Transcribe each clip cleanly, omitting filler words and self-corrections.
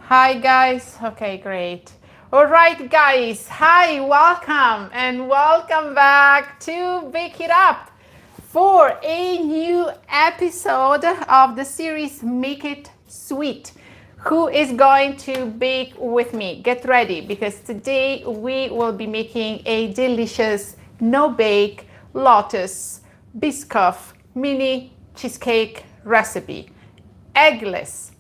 Hi guys. Okay, great. All right, guys. Hi, welcome and welcome back to Bake It Up for a new episode of the series Make It Sweet. Who is going to bake with me? Get ready because today we will be making a delicious no-bake Lotus Biscoff Mini Cheesecake recipe. Eggless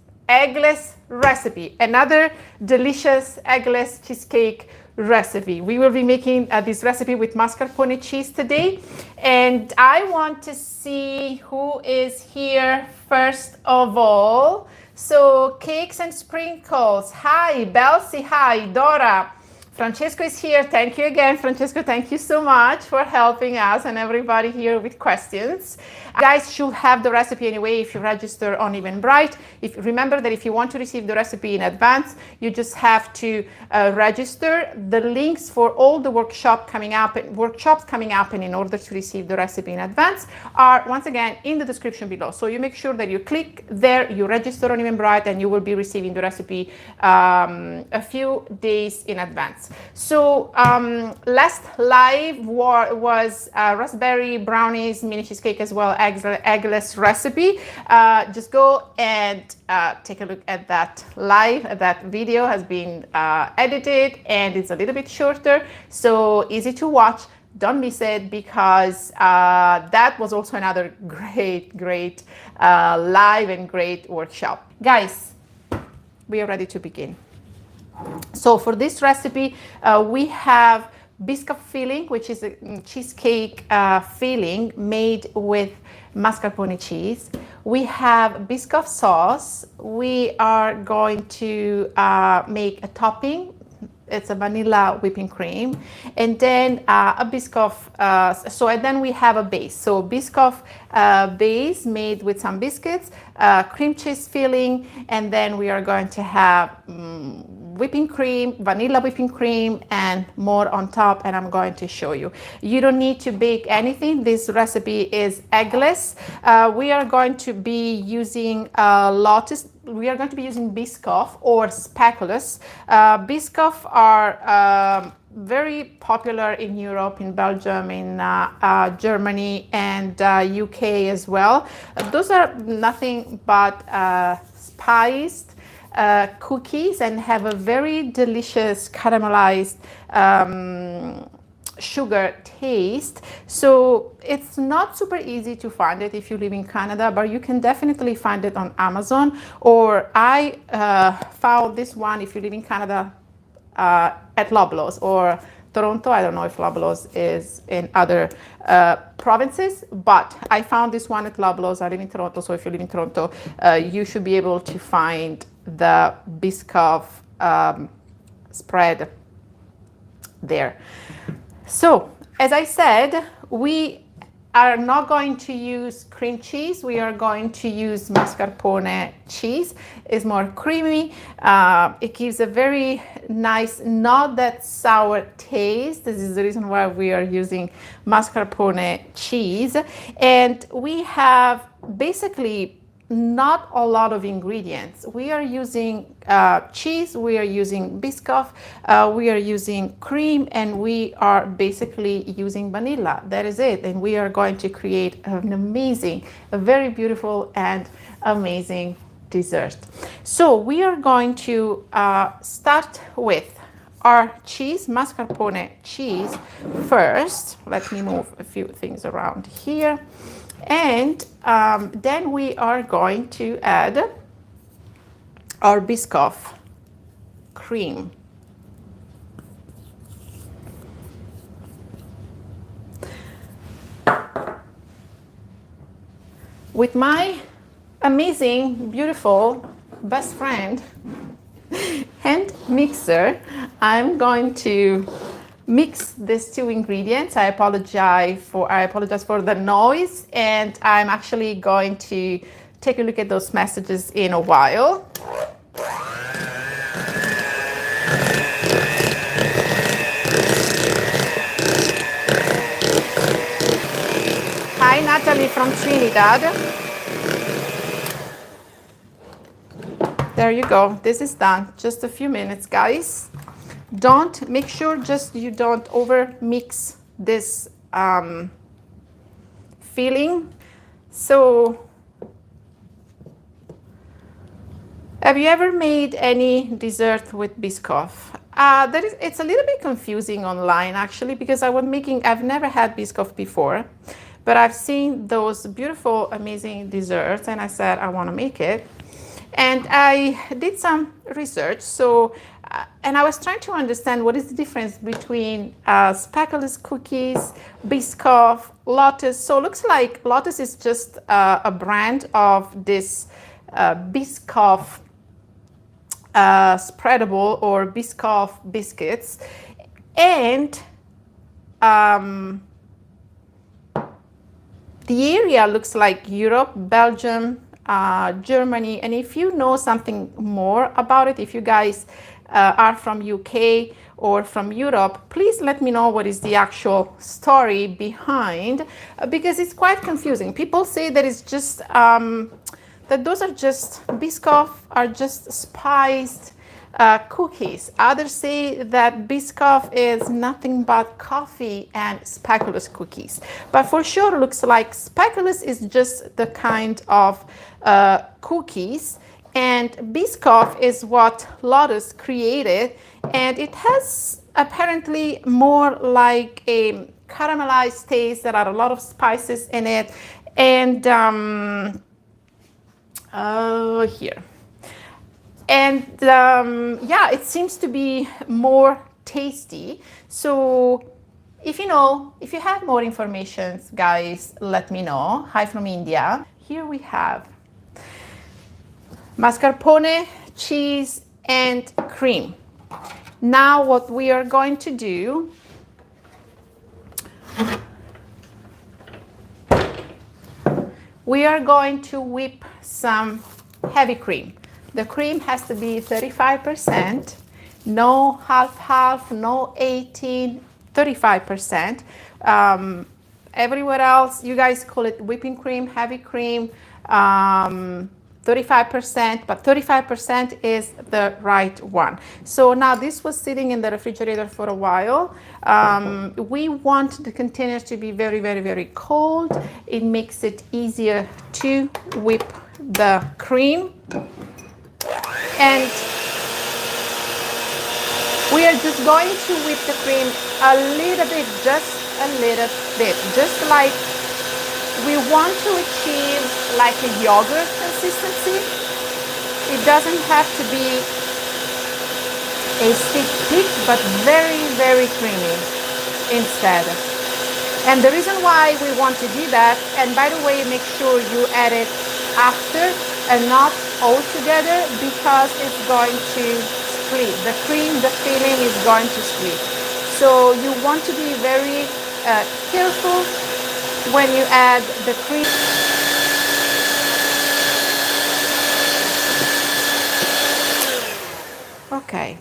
recipe, another delicious eggless cheesecake recipe. We will be making this recipe with mascarpone cheese today, and I want to see who is here first of all. So cakes and sprinkles. Hi Belsi, hi Dora. Francesco is here. Thank you again, Francesco. Thank you so much for helping us and everybody here with questions. You guys should have the recipe anyway if you register on Eventbrite. Remember that if you want to receive the recipe in advance, you just have to register. The links for all the workshops coming up, and in order to receive the recipe in advance are once again in the description below. So you make sure that you click there, you register on Eventbrite, and you will be receiving the recipe a few days in advance. So last live was raspberry brownies mini cheesecake as well, eggless recipe. Just go and take a look at that live. That video has been edited and it's a little bit shorter, so easy to watch. Don't miss it because that was also another great live and great workshop. Guys, we are ready to begin. So for this recipe, we have Biscoff filling, which is a cheesecake filling made with mascarpone cheese. We have Biscoff sauce. We are going to make a topping. It's a vanilla whipping cream, and then a Biscoff. And then we have a base. So Biscoff base made with some biscuits, cream cheese filling, and then we are going to have whipping cream, vanilla whipping cream, and more on top, and I'm going to show you. You don't need to bake anything. This recipe is eggless. We are going to be using Lotus. We are going to be using Biscoff or speculoos. Biscoff are very popular in Europe, in Belgium, in Germany, and UK as well. Those are nothing but spiced cookies and have a very delicious caramelized sugar taste. So it's not super easy to find it if you live in Canada, but you can definitely find it on Amazon, or I found this one if you live in Canada at Loblaws or Toronto. I don't know if Loblaws is in other provinces, but I found this one at Loblaws. I live in Toronto, so if you live in Toronto, you should be able to find the Biscoff spread there. So, as I said, we are not going to use cream cheese. We are going to use mascarpone cheese. It's more creamy. It gives a very nice, not that sour taste. This is the reason why we are using mascarpone cheese. And we have basically not a lot of ingredients. We are using cheese, we are using Biscoff, we are using cream, and we are basically using vanilla. That is it. And we are going to create an amazing, a very beautiful and amazing dessert. So we are going to start with our cheese, mascarpone cheese first. Let me move a few things around here. And then we are going to add our Biscoff cream. With my amazing, beautiful best friend hand mixer, I'm going to mix these two ingredients. I apologize for the noise, and I'm actually going to take a look at those messages in a while. Hi Natalie from Trinidad. There you go. This is done. Just a few minutes, guys. Make sure just you don't over mix this filling. So have you ever made any dessert with Biscoff? It's a little bit confusing online actually, because I've never had Biscoff before, but I've seen those beautiful, amazing desserts and I said, I want to make it. And I did some research. So, and I was trying to understand what is the difference between speckless cookies, Biscoff, Lotus. So it looks like Lotus is just a brand of this Biscoff spreadable or Biscoff biscuits, and the area looks like Europe, Belgium, Germany. And if you know something more about it, if you guys are from UK or from Europe, please let me know what is the actual story behind, because it's quite confusing. People say that it's just that those are just Biscoff are just spiced cookies. Others say that Biscoff is nothing but coffee and speculoos cookies. But for sure, it looks like speculoos is just the kind of cookies, and Biscoff is what Lotus created, and it has apparently more like a caramelized taste. There are a lot of spices in it, and here. And yeah, it seems to be more tasty. So if you have more information, guys, let me know. Hi from India. Here we have mascarpone, cheese, and cream. Now what we are going to do, we are going to whip some heavy cream. The cream has to be 35%, no half-half, no 18, 35%. Everywhere else, you guys call it whipping cream, heavy cream, 35%, but 35% is the right one. So now this was sitting in the refrigerator for a while. We want the container to be very, very, very cold. It makes it easier to whip the cream. And we are just going to whip the cream a little bit, just a little bit, just like we want to achieve like a yogurt consistency. It doesn't have to be a thick, but very, very creamy instead. And the reason why we want to do that, and by the way, make sure you add it after and not all together, because it's going to split. The cream, the filling is going to split. So you want to be very careful when you add the cream. Okay.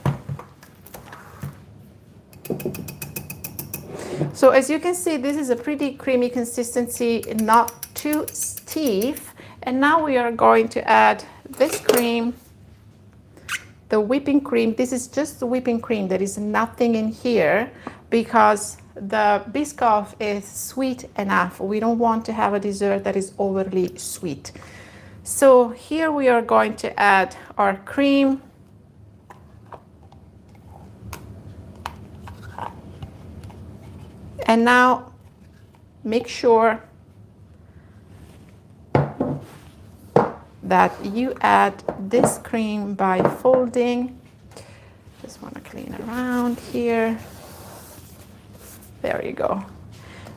So as you can see, this is a pretty creamy consistency, not too stiff. And now we are going to add this cream, the whipping cream. This is just the whipping cream. There is nothing in here because the Biscoff is sweet enough. We don't want to have a dessert that is overly sweet. So here we are going to add our cream. And now make sure that you add this cream by folding. Just want to clean around here. There you go.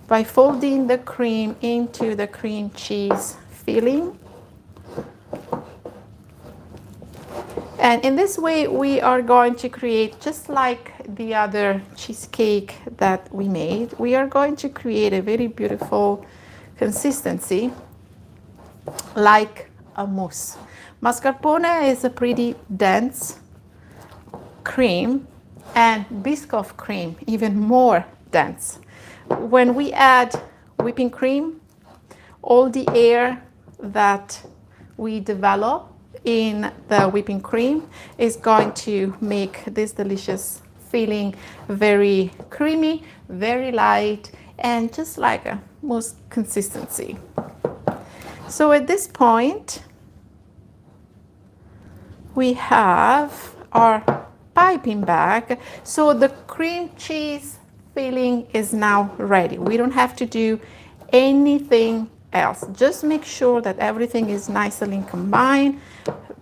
By folding the cream into the cream cheese filling. And in this way, we are going to create, just like the other cheesecake that we made, we are going to create a very beautiful consistency, like a mousse. Mascarpone is a pretty dense cream, and Biscoff cream even more dense. When we add whipping cream, all the air that we develop in the whipping cream is going to make this delicious filling very creamy, very light, and just like a mousse consistency. So at this point, we have our piping bag. So the cream cheese filling is now ready. We don't have to do anything else. Just make sure that everything is nicely combined.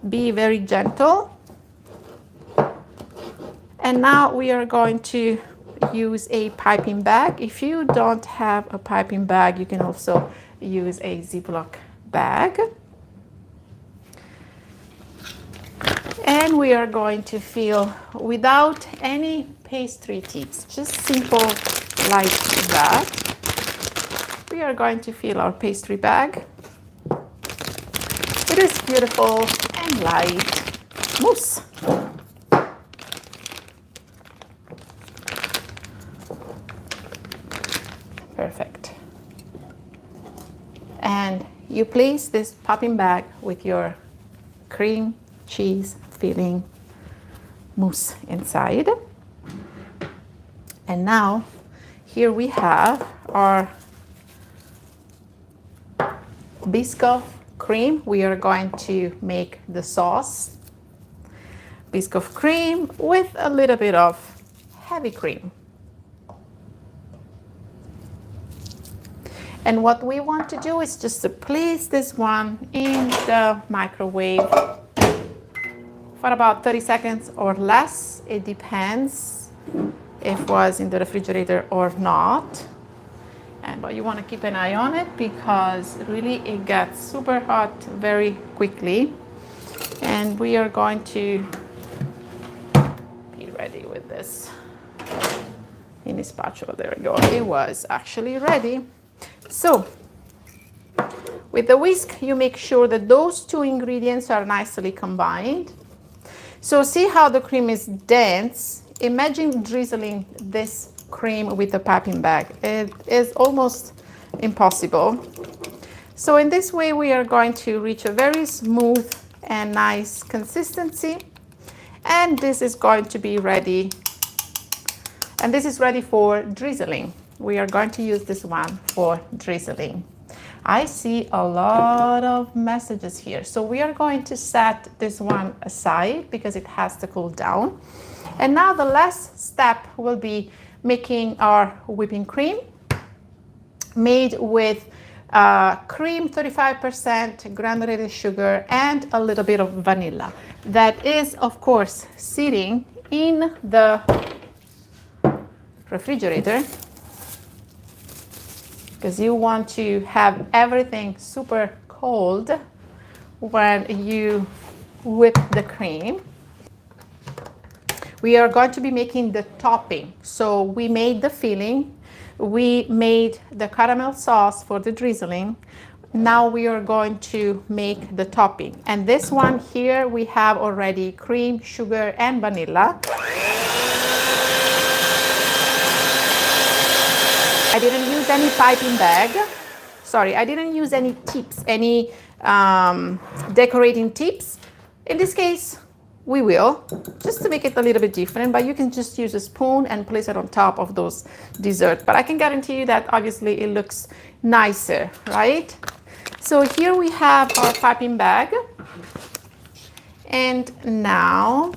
Be very gentle. And now we are going to use a piping bag. If you don't have a piping bag, you can also use a Ziploc bag. And we are going to fill without any pastry tips, just simple like that. We are going to fill our pastry bag. It is beautiful and light mousse. Perfect. And you place this piping bag with your cream cheese filling mousse inside. And now here we have our Biscoff cream. We are going to make the sauce. Biscoff cream with a little bit of heavy cream. And what we want to do is just to place this one in the microwave for about 30 seconds or less. It depends if it was in the refrigerator or not. But you want to keep an eye on it because really it gets super hot very quickly. And we are going to be ready with this mini spatula. There we go. It was actually ready. So with the whisk, you make sure that those two ingredients are nicely combined. So see how the cream is dense. Imagine drizzling this cream with a piping bag. It is almost impossible. So in this way, we are going to reach a very smooth and nice consistency. And this is going to be ready. And this is ready for drizzling. We are going to use this one for drizzling. I see a lot of messages here. So we are going to set this one aside because it has to cool down. And now the last step will be making our whipping cream made with cream, 35% granulated sugar, and a little bit of vanilla. That is, of course, sitting in the refrigerator because you want to have everything super cold when you whip the cream. We are going to be making the topping. So we made the filling, we made the caramel sauce for the drizzling. Now we are going to make the topping. And this one here, we have already cream, sugar, and vanilla. I didn't use any piping bag. Sorry, I didn't use any tips, any decorating tips. In this case, we will, just to make it a little bit different, but you can just use a spoon and place it on top of those desserts. But I can guarantee you that obviously it looks nicer, right? So here we have our piping bag. And now,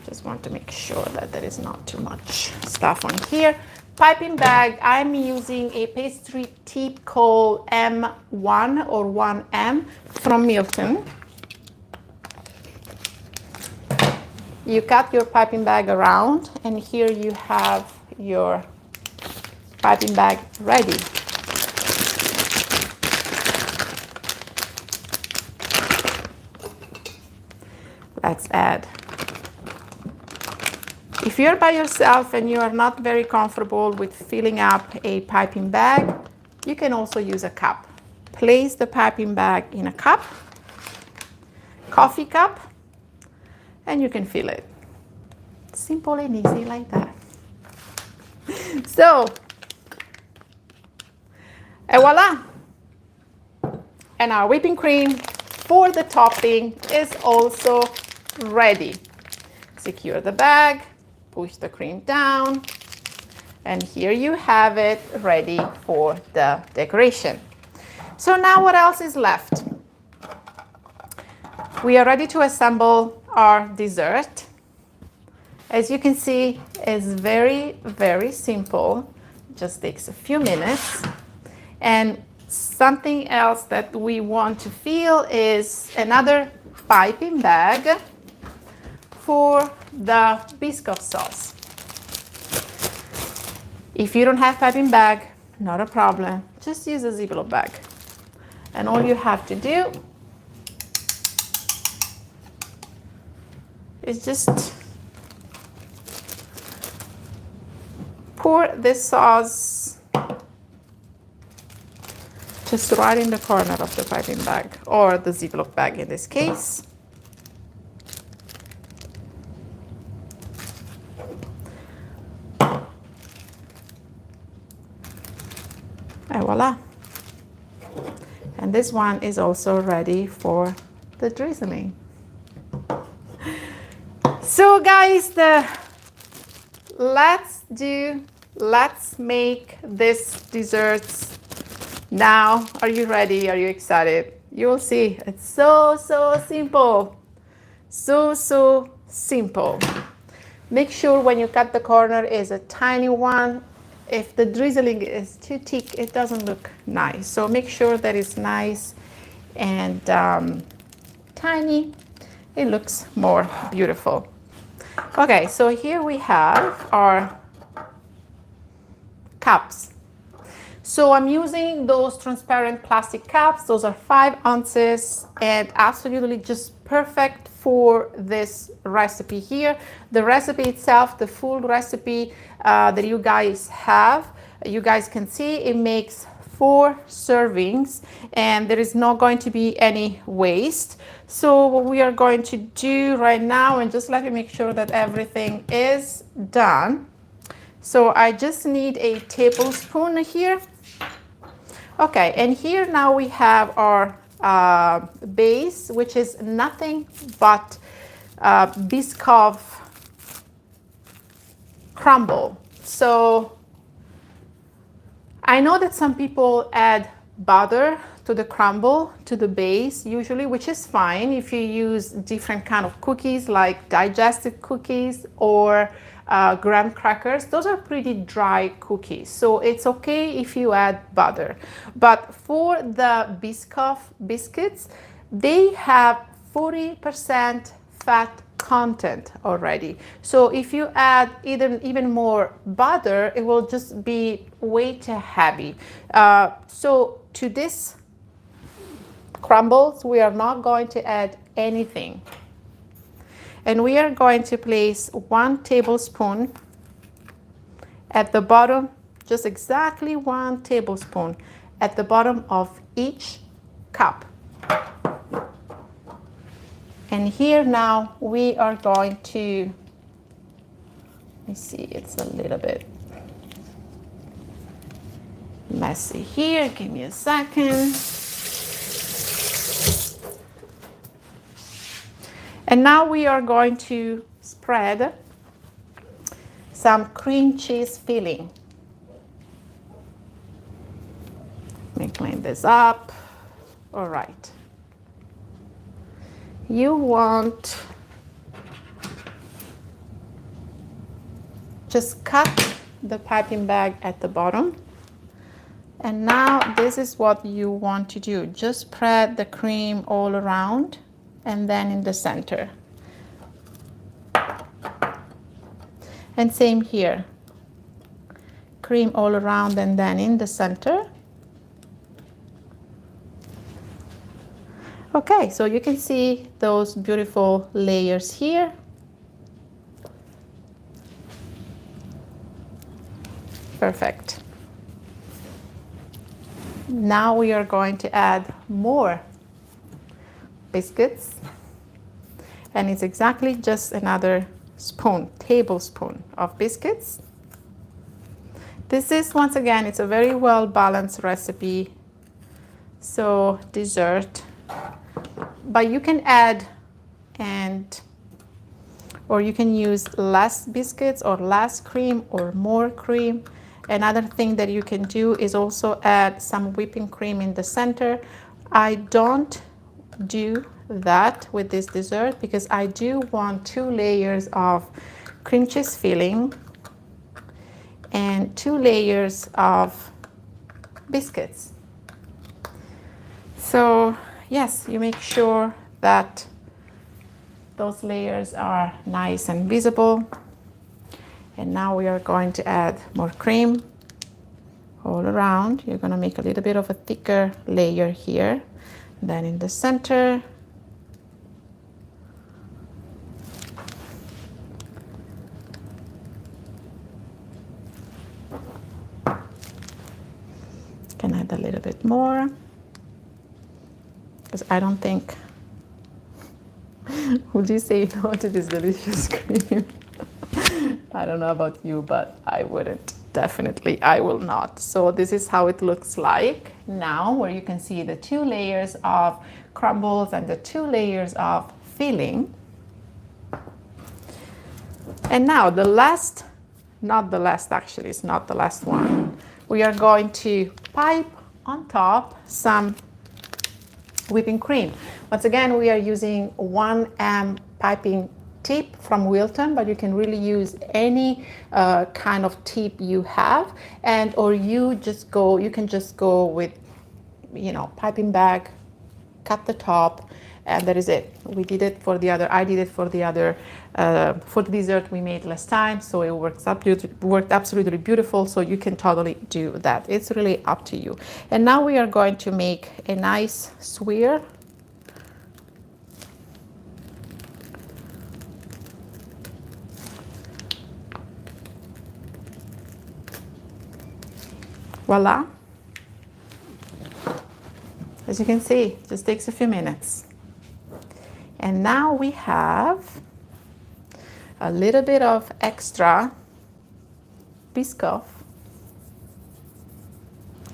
just want to make sure that there is not too much stuff on here. Piping bag, I'm using a pastry tip called M1 or 1M from Milton. You cut your piping bag around, and here you have your piping bag ready. Let's add. If you're by yourself and you are not very comfortable with filling up a piping bag, you can also use a cup. Place the piping bag in a cup, coffee cup, and you can fill it. Simple and easy like that. So, and voila! And our whipping cream for the topping is also ready. Secure the bag, push the cream down, and here you have it ready for the decoration. So now what else is left? We are ready to assemble our dessert. As you can see, it's very, very simple. Just takes a few minutes. And something else that we want to feel is another piping bag for the Biscoff sauce. If you don't have piping bag, not a problem. Just use a Ziploc bag. And all you have to do is just pour this sauce just right in the corner of the piping bag, or the Ziploc bag in this case. And voila. And this one is also ready for the drizzling. So guys, let's make this desserts now. Are you ready? Are you excited? You will see, it's so simple. So simple. Make sure when you cut the corner is a tiny one. If the drizzling is too thick, it doesn't look nice. So make sure that it's nice and tiny. It looks more beautiful. Okay, so here we have our cups. So I'm using those transparent plastic cups. Those are 5 ounces and absolutely just perfect for this recipe here. The recipe itself, the full recipe that you guys have, you guys can see it makes 4 servings and there is not going to be any waste. So what we are going to do right now, and just let me make sure that everything is done. So I just need a tablespoon here. Okay, and here now we have our base, which is nothing but Biscoff crumble. So I know that some people add butter to the crumble, to the base usually, which is fine if you use different kind of cookies like digestive cookies or graham crackers. Those are pretty dry cookies, so it's okay if you add butter. But for the Biscoff biscuits, they have 40% fat content already. So if you add even more butter, it will just be way too heavy. So to this crumbles, we are not going to add anything. And we are going to place 1 tablespoon at the bottom, just exactly 1 tablespoon at the bottom of each cup. And here now we are going to, let me see, it's a little bit messy here. Give me a second. And now we are going to spread some cream cheese filling. Let me clean this up. All right. You want just cut the piping bag at the bottom. And now this is what you want to do. Just spread the cream all around and then in the center. And same here. Cream all around and then in the center. Okay, so you can see those beautiful layers here. Perfect. Now we are going to add more biscuits. And it's exactly just another tablespoon of biscuits. This is, once again, it's a very well balanced recipe. So dessert but you can add or you can use less biscuits or less cream or more cream. Another thing that you can do is also add some whipping cream in the center. I don't do that with this dessert because I do want 2 layers of cream cheese filling and 2 layers of biscuits. So yes, you make sure that those layers are nice and visible. And now we are going to add more cream all around. You're going to make a little bit of a thicker layer here. Then in the center, can add a little bit more, because I don't think, would you say no to this delicious cream? I don't know about you, but I wouldn't. Definitely, I will not. So this is how it looks like now, where you can see the 2 layers of crumbles and the 2 layers of filling. And now the last, not the last actually, it's not the last one. We are going to pipe on top some whipping cream. Once again, we are using 1M piping tip from Wilton, but you can really use any kind of tip you have, and or you can just go with, you know, piping bag, cut the top, and that is it. We did it for the other, I did it for the other, for the dessert we made last time, so it worked absolutely beautiful. So you can totally do that. It's really up to you. And now we are going to make a nice swirl. Voila. As you can see, it just takes a few minutes. And now we have a little bit of extra Biscoff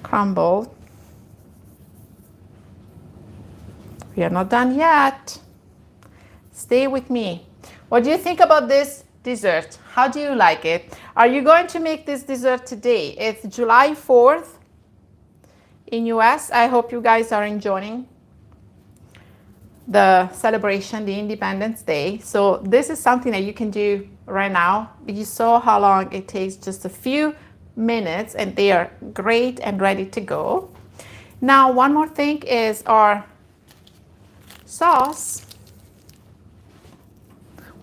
crumble. We are not done yet. Stay with me. What do you think about this dessert? How do you like it? Are you going to make this dessert today? It's July 4th in US. I hope you guys are enjoying the celebration, the Independence Day. So this is something that you can do right now. You saw how long it takes, just a few minutes, and they are great and ready to go. Now, one more thing is our sauce.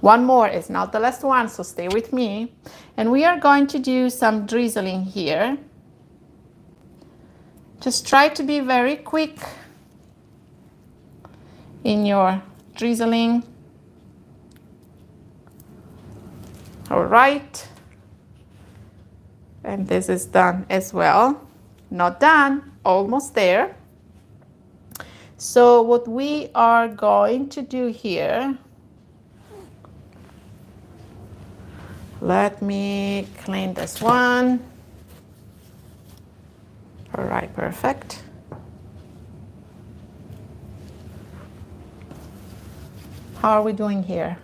One more is not the last one, so stay with me. And we are going to do some drizzling here. Just try to be very quick in your drizzling. All right. And this is done as well. Not done, almost there. So what we are going to do here, let me clean this one. All right, perfect. How are we doing here?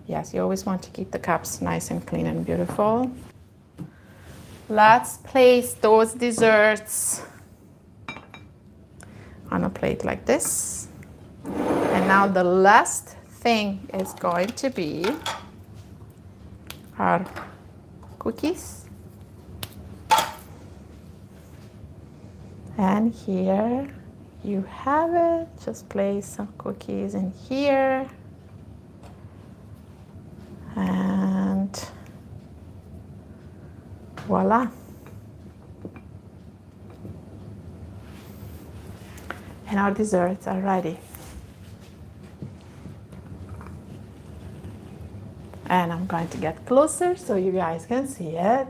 Yes, you always want to keep the cups nice and clean and beautiful. Let's place those desserts on a plate like this. And now the last thing is going to be our cookies. And here you have it. Just place some cookies in here. And voila. And our desserts are ready. And I'm going to get closer so you guys can see it.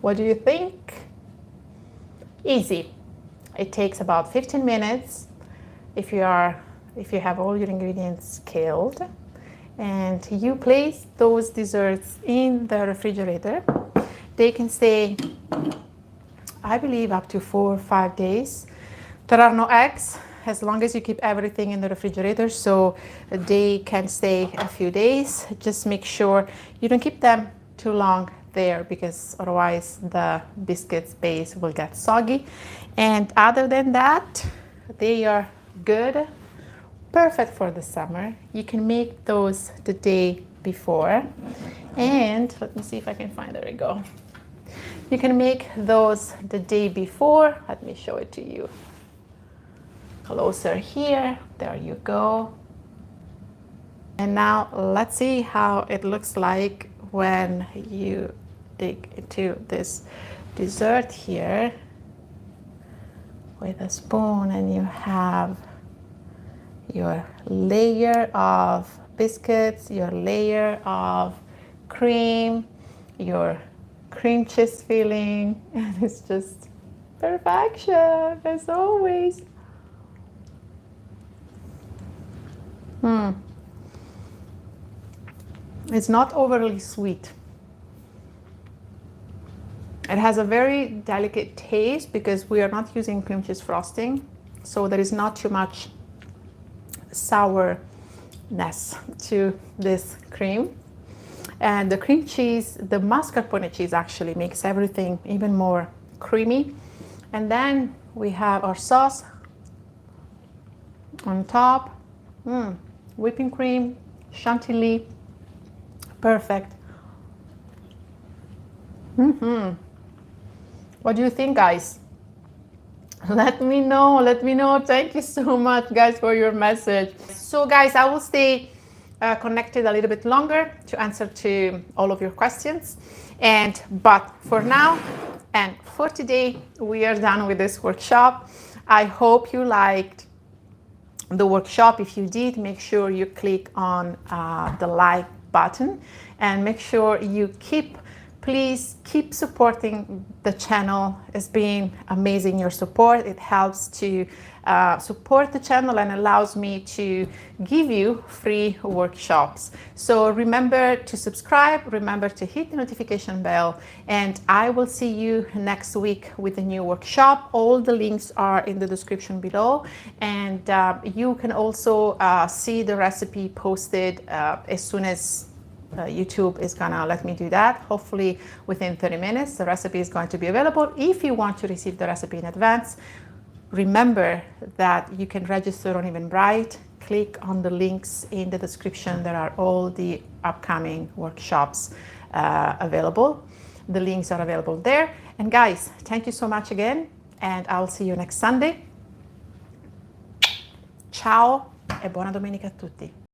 What do you think? Easy. It takes about 15 minutes. If you are if you have all your ingredients scaled, and you place those desserts in the refrigerator, they can stay, I believe, up to 4 or 5 days. There are no eggs as long as you keep everything in the refrigerator, so they can stay a few days. Just make sure you don't keep them too long there, because otherwise the biscuits base will get soggy. And other than that, they are good, perfect for the summer. You can make those the day before, and let me see if I can find, there we go. You can make those the day before. Let me show it to you closer here. There you go. And now let's see how it looks like when you dig into this dessert here with a spoon, and you have your layer of biscuits, your layer of cream, your cream cheese filling, and it's just perfection as always. It's not overly sweet. It has a very delicate taste because we are not using cream cheese frosting, so there is not too much sourness to this cream. And the cream cheese, the mascarpone cheese, actually makes everything even more creamy. And then we have our sauce on top. Whipping cream, chantilly, perfect. What do you think, guys? Let me know. Thank you so much, guys, for your message. So guys, I will stay connected a little bit longer to answer to all of your questions, but for now and for today, we are done with this workshop. I hope you liked the workshop. If you did, make sure you click on the like button, and make sure you please keep supporting the channel. It's been amazing, your support. It helps to support the channel and allows me to give you free workshops. So remember to subscribe, remember to hit the notification bell, and I will see you next week with a new workshop. All the links are in the description below, and you can also see the recipe posted as soon as YouTube is gonna let me do that. Hopefully within 30 minutes the recipe is going to be available. If you want to receive the recipe in advance, remember that you can register on Eventbrite. Click on the links in the description. There are all the upcoming workshops available. The links are available there. And guys, thank you so much again, and I'll see you next Sunday. Ciao e buona domenica a tutti.